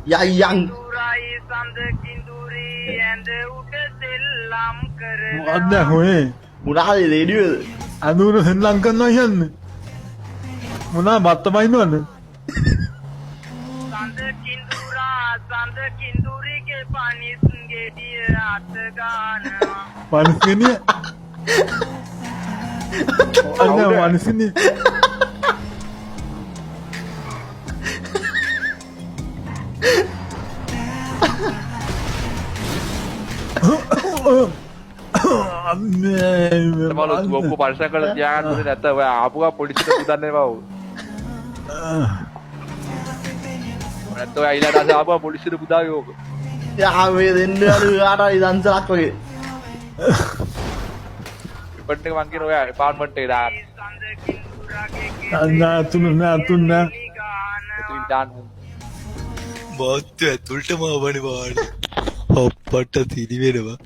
යයියන් මොකක්ද හොනේ මුණහද රේඩියෝද අඳුර සෙල්ලං කරනවා කියන්නේ මොනා බත්ත බයින්නවද පනිස්ගෙනිය අන්න මනසිනේ Malu dua puluh persen kalau jangan mesti datang, wah apa kan polisi tu sudah ni bau. Nanti wah ilah dah apa polisi tu sudah yo. යාවේ දෙන්න අර ඉදන්සලක් වගේ Penting mungkin wah department tu dah. නතුන්න Itu dan. මාත්‍ය ඇතුළටම අවනි වාඩ අප්පට තිරිවෙනවා